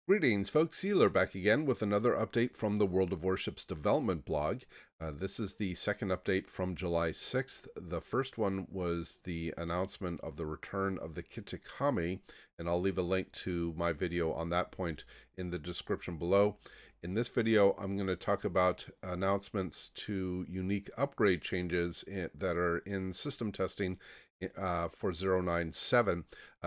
Greetings, folks. Iolair back again with another update from the World of Warships development blog. This is the second update from July 6th. The first one was the announcement of the return of the Kitakami, and I'll leave a link to my video on that point in the description below. In this video, I'm going to talk about announcements to unique upgrade changes that are in system testing for 097.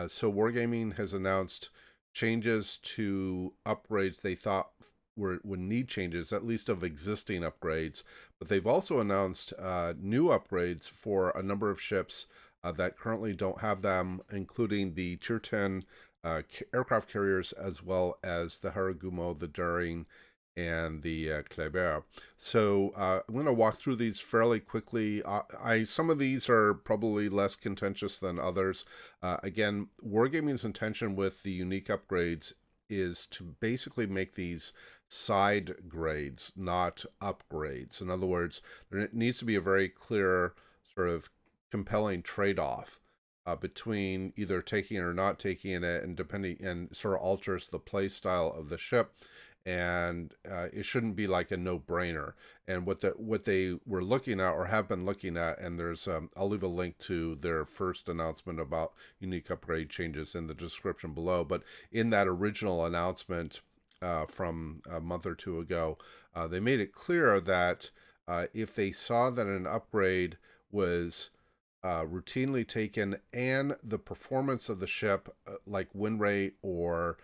So Wargaming has announced changes to upgrades they thought would need changes, at least of existing upgrades. But they've also announced new upgrades for a number of ships that currently don't have them, including the Tier 10 aircraft carriers, as well as the Harugumo, the Daring, and the Kléber. So I'm going to walk through these fairly quickly. Some of these are probably less contentious than others. Again, Wargaming's intention with the unique upgrades is to basically make these side grades, not upgrades. In other words, there needs to be a very clear sort of compelling trade-off between either taking it or not taking it, and sort of alters the play style of the ship. And it shouldn't be like a no-brainer. And what they were looking at, or have been looking at, and there's I'll leave a link to their first announcement about unique upgrade changes in the description below. But in that original announcement from a month or two ago, they made it clear that if they saw that an upgrade was routinely taken and the performance of the ship, like win rate or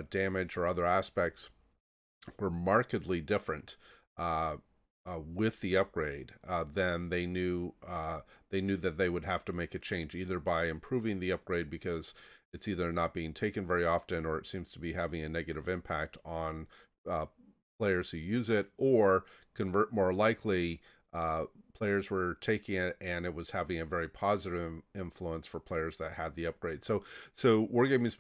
damage or other aspects, were markedly different with the upgrade, then they knew that they would have to make a change, either by improving the upgrade because it's either not being taken very often or it seems to be having a negative impact on players who use it, or more likely players were taking it and it was having a very positive influence for players that had the upgrade. So Wargaming is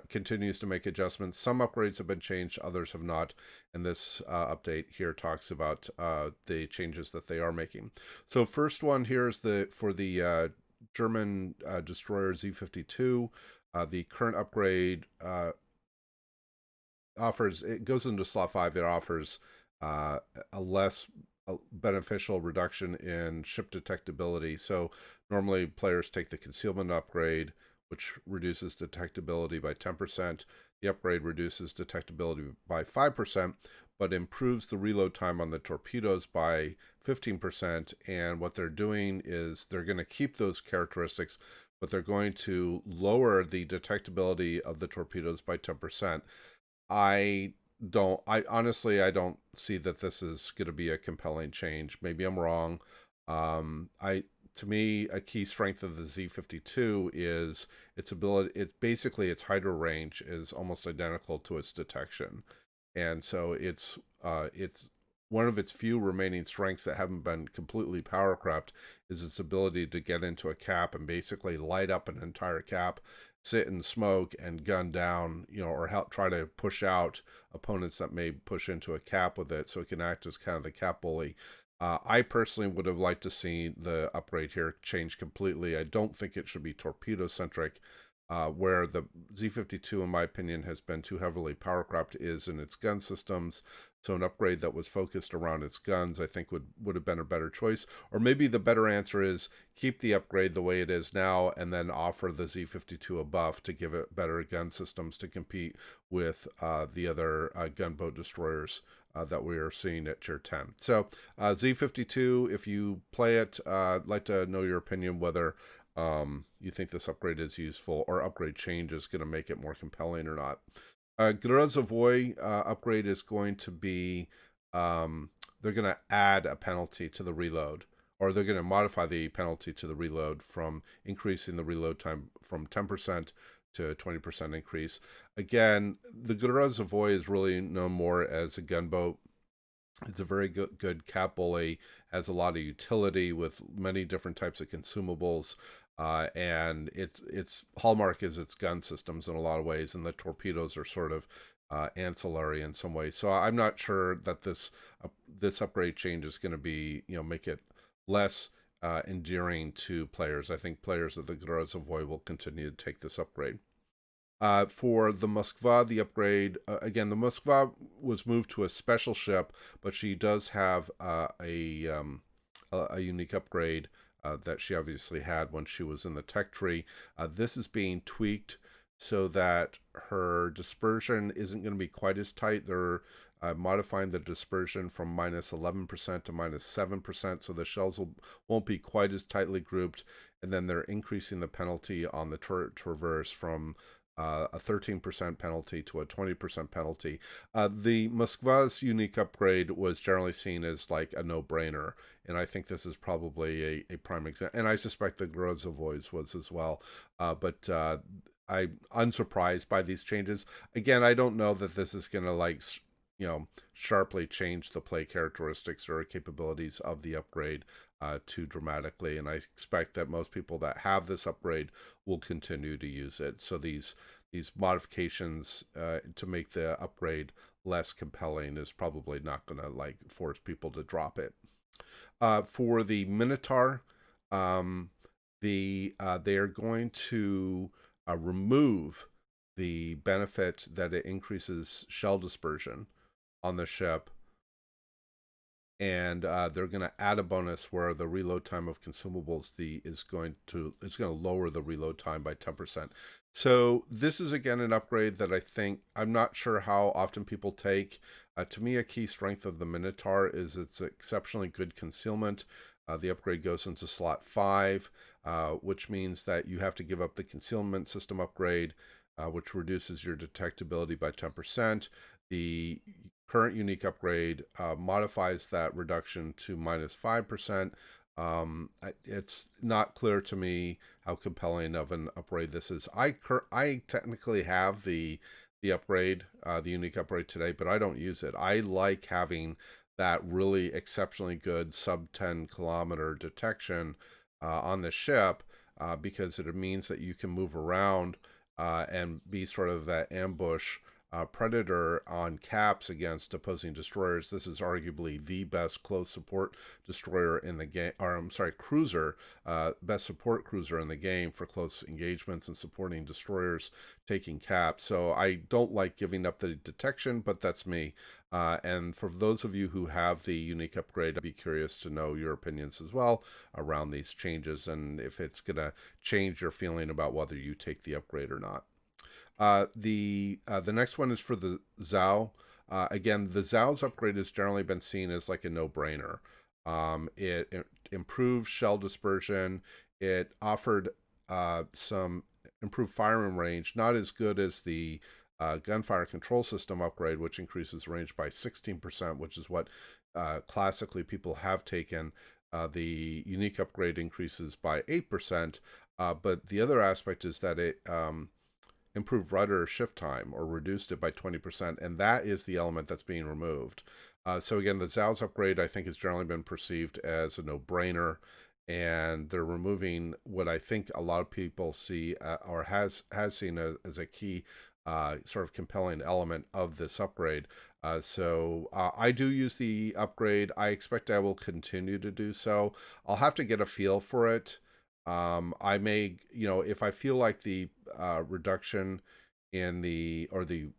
continues to make adjustments. Some upgrades have been changed, others have not. And this update here talks about the changes that they are making. So first one here is for the German Destroyers E52. The current upgrade it goes into slot 5. It offers a less beneficial reduction in ship detectability. So normally players take the concealment upgrade, which reduces detectability by 10%. The upgrade reduces detectability by 5%, but improves the reload time on the torpedoes by 15%. And what they're doing is they're going to keep those characteristics, but they're going to lower the detectability of the torpedoes by 10%. I honestly, I don't see that this is going to be a compelling change. Maybe I'm wrong. To me, a key strength of the Z52 is its ability. It's basically its hydro range is almost identical to its detection, and so it's one of its few remaining strengths that haven't been completely power crept is its ability to get into a cap and basically light up an entire cap, sit and smoke and gun down, or try to push out opponents that may push into a cap with it, so it can act as kind of the cap bully. I personally would have liked to see the upgrade here change completely. I don't think it should be torpedo-centric, where the Z52, in my opinion, has been too heavily power crept is in its gun systems. So an upgrade that was focused around its guns, I think, would have been a better choice. Or maybe the better answer is keep the upgrade the way it is now and then offer the Z52 a buff to give it better gun systems to compete with the other gunboat destroyers that we are seeing at Tier 10. So Z52, if you play it, I'd like to know your opinion whether you think this upgrade is useful, or upgrade change is going to make it more compelling or not. Grozovoi upgrade is going to be, they're going to add a penalty to the reload, or they're going to modify the penalty to the reload from increasing the reload time from 10% to a 20% increase. Again, the Grozovoi is really known more as a gunboat. It's a very good cap bully, has a lot of utility with many different types of consumables, and its hallmark is its gun systems in a lot of ways, and the torpedoes are sort of ancillary in some ways. So I'm not sure that this upgrade change is going to be, make it less endearing to players. I think players of the Grozovoi will continue to take this upgrade. For the Moskva, the upgrade, again, the Moskva was moved to a special ship, but she does have a unique upgrade that she obviously had when she was in the tech tree. This is being tweaked so that her dispersion isn't going to be quite as tight. They're modifying the dispersion from minus 11% to minus 7%, so the shells won't be quite as tightly grouped. And then they're increasing the penalty on the turret traverse from a 13% penalty to a 20% penalty. The Moskva's unique upgrade was generally seen as like a no-brainer, and I think this is probably a prime example. And I suspect the Grozovoi's was as well. But I'm unsurprised by these changes. Again, I don't know that this is going to like sharply change the play characteristics or capabilities of the upgrade too dramatically, and I expect that most people that have this upgrade will continue to use it. So these modifications to make the upgrade less compelling is probably not going to like force people to drop it. For the Minotaur, they are going to remove the benefit that it increases shell dispersion on the ship, and they're going to add a bonus where the reload time of consumables is going to lower the reload time by 10%. So this is again an upgrade that I'm not sure how often people take. To me, a key strength of the Minotaur is its exceptionally good concealment. The upgrade goes into slot 5, which means that you have to give up the concealment system upgrade, which reduces your detectability by 10%. The current unique upgrade modifies that reduction to minus 5%. It's not clear to me how compelling of an upgrade this is. I technically have the upgrade, the unique upgrade today, but I don't use it. I like having that really exceptionally good sub 10 kilometer detection on the ship because it means that you can move around and be sort of that ambush predator on caps against opposing destroyers. This is arguably the best close support destroyer in the game, or I'm sorry, cruiser, best support cruiser in the game for close engagements and supporting destroyers taking caps. So I don't like giving up the detection, but that's me. And for those of you who have the unique upgrade, I'd be curious to know your opinions as well around these changes and if it's going to change your feeling about whether you take the upgrade or not. The next one is for the Zhao. Again, the Zhao's upgrade has generally been seen as like a no-brainer. It improved shell dispersion. It offered some improved firing range, not as good as the gunfire control system upgrade, which increases range by 16%, which is what classically people have taken. The unique upgrade increases by 8%, but the other aspect is that it improved rudder shift time or reduced it by 20%, and that is the element that's being removed. So again, the Zhao's upgrade I think has generally been perceived as a no-brainer, and they're removing what I think a lot of people see or has seen as a key sort of compelling element of this upgrade. So I do use the upgrade. I expect I will continue to do so. I'll have to get a feel for it. I may, if I feel like the reduction in the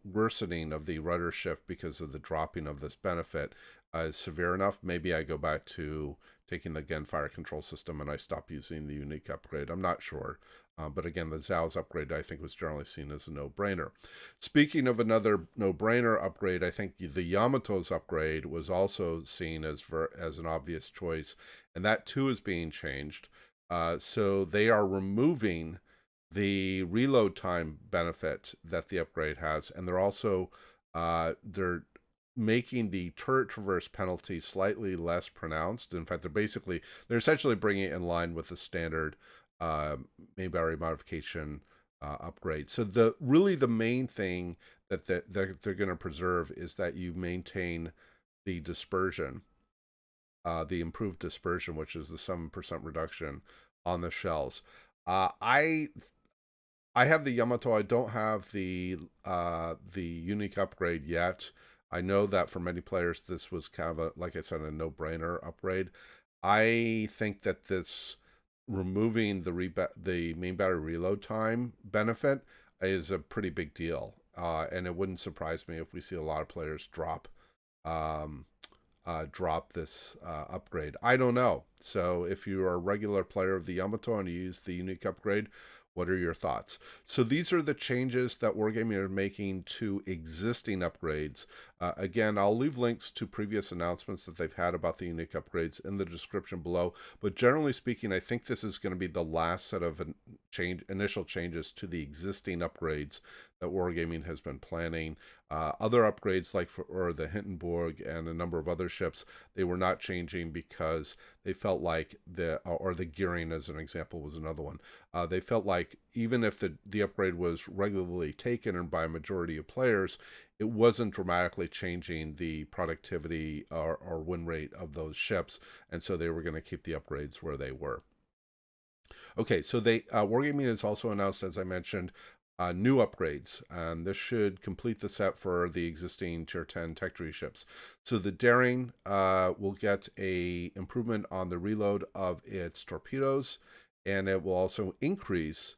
worsening of the rudder shift because of the dropping of this benefit is severe enough, maybe I go back to taking the gunfire control system and I stop using the unique upgrade. I'm not sure. But again, the Zhao's upgrade I think was generally seen as a no-brainer. Speaking of another no-brainer upgrade, I think the Yamato's upgrade was also seen as an obvious choice, and that too is being changed. So they are removing the reload time benefit that the upgrade has, and they're also they're making the turret traverse penalty slightly less pronounced. In fact, they're essentially bringing it in line with the standard Main Battery Modification upgrade. So the main thing that they're going to preserve is that you maintain the dispersion. The improved dispersion, which is the 7% reduction on the shells. I have the Yamato. I don't have the unique upgrade yet. I know that for many players, this was kind of like I said, a no-brainer upgrade. I think that this removing the main battery reload time benefit is a pretty big deal. And it wouldn't surprise me if we see a lot of players um, drop this upgrade. I don't know. So if you are a regular player of the Yamato and you use the unique upgrade, what are your thoughts? So these are the changes that Wargaming are making to existing upgrades. Again, I'll leave links to previous announcements that they've had about the unique upgrades in the description below. But generally speaking, I think this is going to be the last set of initial changes to the existing upgrades that Wargaming has been planning. Other upgrades like for the Hindenburg and a number of other ships, they were not changing because they felt like or the gearing as an example was another one. They felt like even if the upgrade was regularly taken and by a majority of players, it wasn't dramatically changing the productivity or win rate of those ships, and so they were going to keep the upgrades where they were. Okay, so Wargaming has also announced, as I mentioned, new upgrades, and this should complete the set for the existing Tier 10 Tech Tree ships. So the Daring will get a improvement on the reload of its torpedoes, and it will also increase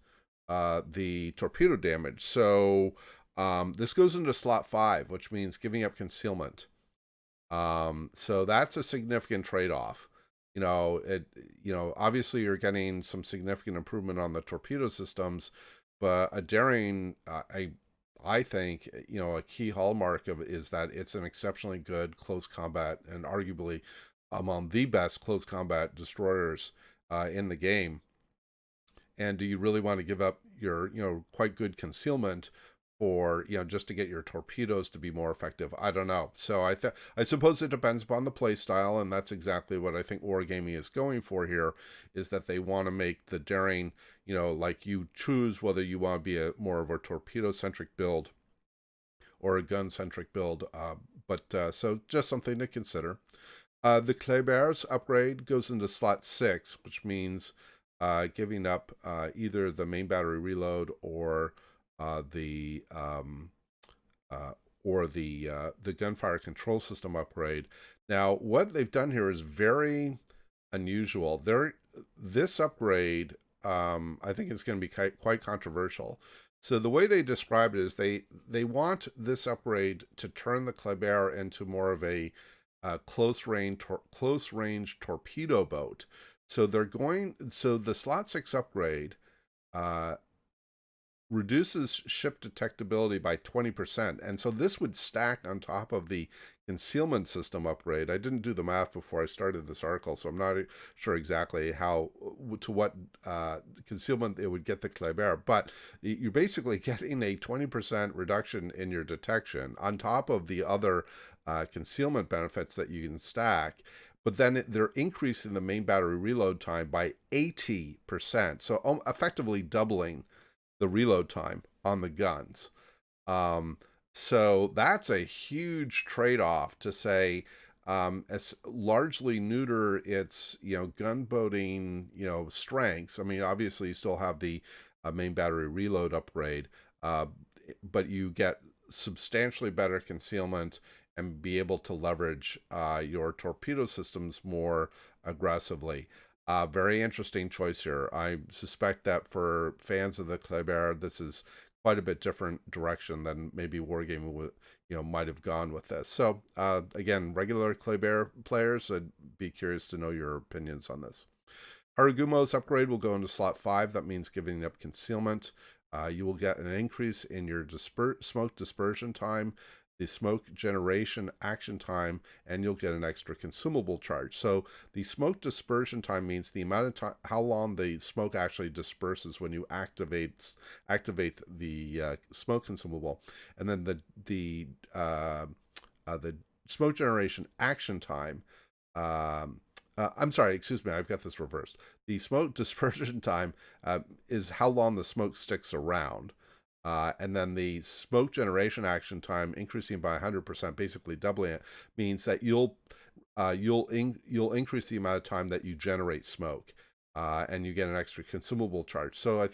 the torpedo damage. So this goes into slot 5, which means giving up concealment. So that's a significant trade-off. Obviously you're getting some significant improvement on the torpedo systems, but a Daring, I think, a key hallmark of it is that it's an exceptionally good close combat and arguably among the best close combat destroyers in the game. And do you really want to give up your, quite good concealment for, just to get your torpedoes to be more effective? I don't know. So I suppose it depends upon the play style, and that's exactly what I think Wargaming is going for here, is that they want to make the Daring, like you choose whether you want to be more of a torpedo-centric build or a gun-centric build. So just something to consider. The Kléber's upgrade goes into slot 6, which means giving up either the main battery reload or the gunfire control system upgrade. Now, what they've done here is very unusual. This upgrade, I think, is going to be quite controversial. So the way they describe it is they want this upgrade to turn the Kléber into more of a close range torpedo boat. So the slot 6 upgrade reduces ship detectability by 20%. And so this would stack on top of the concealment system upgrade. I didn't do the math before I started this article, so I'm not sure exactly to what concealment it would get the Kléber, but you're basically getting a 20% reduction in your detection on top of the other concealment benefits that you can stack. But then they're increasing the main battery reload time by 80%. So effectively doubling the reload time on the guns. So that's a huge trade-off to say, as largely neuter its, gunboating, strengths. I mean, obviously you still have the main battery reload upgrade, but you get substantially better concealment and be able to leverage your torpedo systems more aggressively. Very interesting choice here. I suspect that for fans of the Kléber, this is quite a bit different direction than maybe Wargaming might have gone with this. So again, regular Kléber players, I'd be curious to know your opinions on this. Harugumo's upgrade will go into slot 5. That means giving up concealment. You will get an increase in your smoke dispersion time, the smoke generation action time, and you'll get an extra consumable charge. So the smoke dispersion time means the amount of time, how long the smoke actually disperses when you activate the smoke consumable, and then the smoke generation action time. I'm sorry, excuse me, I've got this reversed. The smoke dispersion time is how long the smoke sticks around. And then the smoke generation action time increasing by 100%, basically doubling it, means that you'll increase the amount of time that you generate smoke, and you get an extra consumable charge. So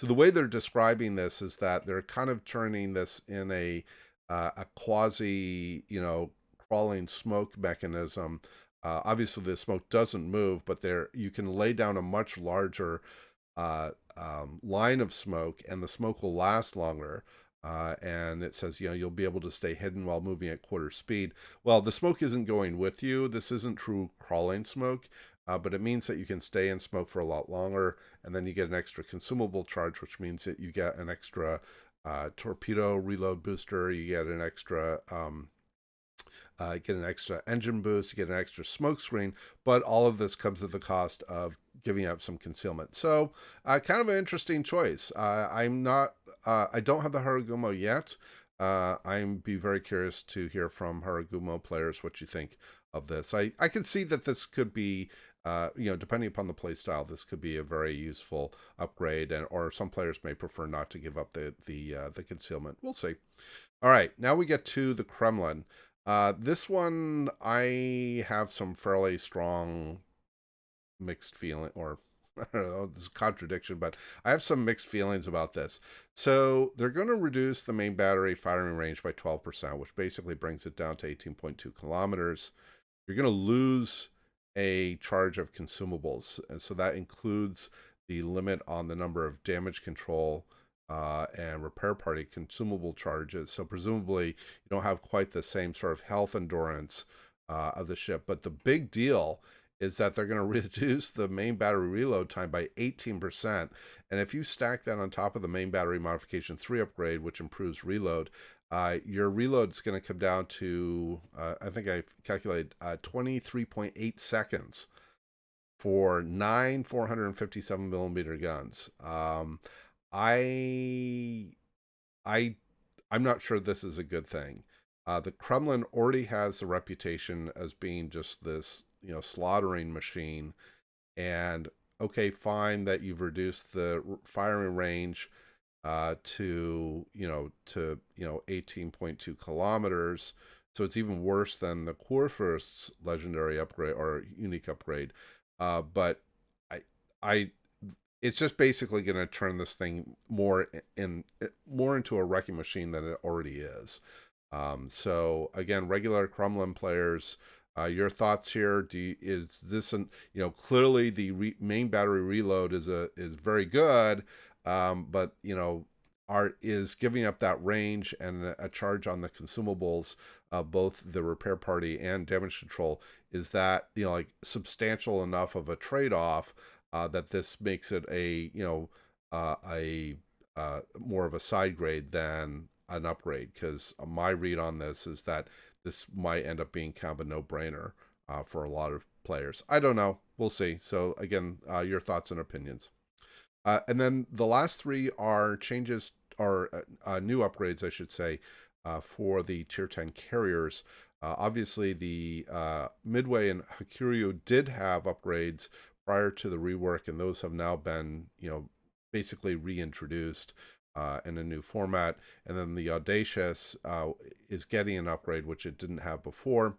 the way they're describing this is that they're kind of turning this in a quasi crawling smoke mechanism. Obviously, the smoke doesn't move, but you can lay down a much larger line of smoke, and the smoke will last longer. And it says, you'll be able to stay hidden while moving at quarter speed. Well, the smoke isn't going with you. This isn't true crawling smoke, but it means that you can stay in smoke for a lot longer, and then you get an extra consumable charge, which means that you get an extra torpedo reload booster. You get an extra engine boost, you get an extra smoke screen, but all of this comes at the cost of giving up some concealment. So, kind of an interesting choice. I don't have the Harugumo yet. I'm be very curious to hear from Harugumo players what you think of this. I can see that this could be, depending upon the play style, this could be a very useful upgrade, or some players may prefer not to give up the concealment. We'll see. All right, now we get to the Kremlin. This one, I have some fairly strong mixed feeling, or I don't know, this is a contradiction, but I have some mixed feelings about this. So they're going to reduce the main battery firing range by 12%, which basically brings it down to 18.2 kilometers. You're going to lose a charge of consumables, and so that includes the limit on the number of damage control and repair party consumable charges. So presumably you don't have quite the same sort of health endurance of the ship. But the big deal is that they're going to reduce the main battery reload time by 18%. And if you stack that on top of the main battery modification 3 upgrade, which improves reload, your reload is going to come down to, I think I calculated 23.8 seconds for 9 457 millimeter guns. I I I'm not sure this is a good thing. The Kremlin already has the reputation as being just this, slaughtering machine. And okay, fine that you've reduced the firing range to 18.2 kilometers. So it's even worse than the Kurfürst's legendary upgrade or unique upgrade. But I it's just basically going to turn this thing more into a wrecking machine than it already is. So again, regular Kremlin players, your thoughts here? Is this clearly the main battery reload is very good, but is giving up that range and a charge on the consumables, both the repair party and damage control, is that like substantial enough of a trade off that this makes it a more of a side grade than an upgrade? Because my read on this is that this might end up being kind of a no-brainer for a lot of players. I don't know. We'll see. So again, your thoughts and opinions. And then the last 3 are changes, or new upgrades, I should say, for the Tier 10 carriers. Obviously, the Midway and Hakuryu did have upgrades prior to the rework, and those have now been, basically reintroduced in a new format. And then the Audacious is getting an upgrade, which it didn't have before.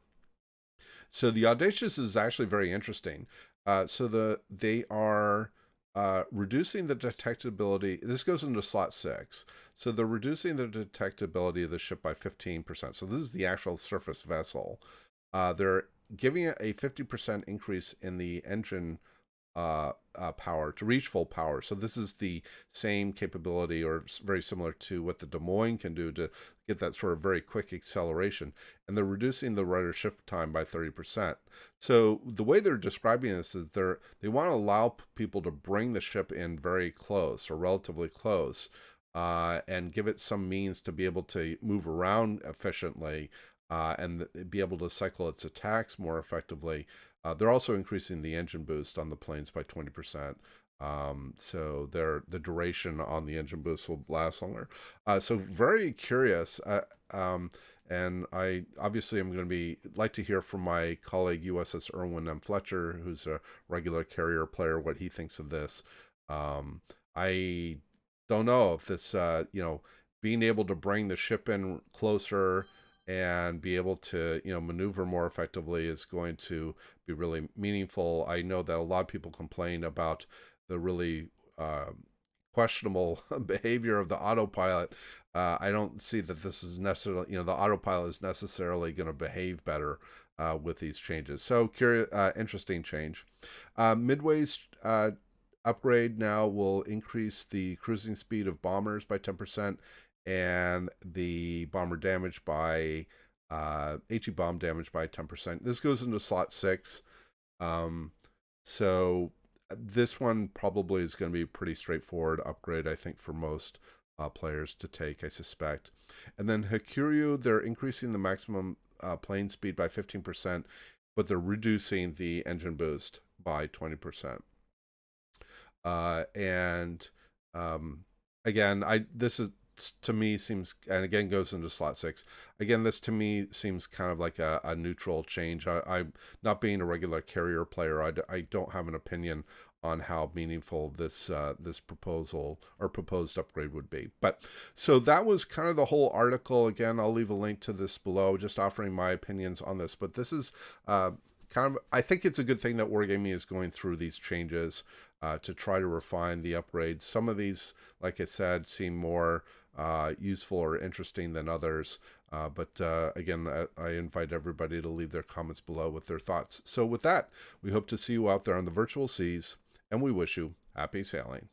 So the Audacious is actually very interesting. They are reducing the detectability. This goes into slot 6. So they're reducing the detectability of the ship by 15%. So this is the actual surface vessel. They're giving it a 50% increase in the engine power to reach full power. So this is the same capability, or very similar to what the Des Moines can do to get that sort of very quick acceleration. And they're reducing the rudder shift time by 30%. So the way they're describing this is they want to allow people to bring the ship in very close, or relatively close, and give it some means to be able to move around efficiently, and be able to cycle its attacks more effectively. They're also increasing the engine boost on the planes by 20%. So the duration on the engine boost will last longer. So very curious. And I obviously am going to like to hear from my colleague USS Irwin M. Fletcher, who's a regular carrier player, what he thinks of this. I don't know if this, being able to bring the ship in closer and be able to maneuver more effectively is going to be really meaningful. I know that a lot of people complain about the really questionable behavior of the autopilot. I don't see that this is necessarily, the autopilot is necessarily going to behave better with these changes. So curious, interesting change. Midway's upgrade now will increase the cruising speed of bombers by 10% and the bomber damage by HE bomb damage by 10%. This goes into slot 6. So this one probably is going to be a pretty straightforward upgrade, I think, for most players to take, I suspect. And then Hakuryu, they're increasing the maximum plane speed by 15%, but they're reducing the engine boost by 20%. And again, this is, to me, seems, and again goes into slot 6. Again, this to me seems kind of like a neutral change. I'm not being a regular carrier player. I don't have an opinion on how meaningful this this proposal or proposed upgrade would be. But so that was kind of the whole article. Again, I'll leave a link to this below, just offering my opinions on this. But this is kind of, I think it's a good thing that Wargaming is going through these changes to try to refine the upgrades. Some of these, like I said, seem more useful or interesting than others. But again, I invite everybody to leave their comments below with their thoughts. So with that, we hope to see you out there on the virtual seas, and we wish you happy sailing.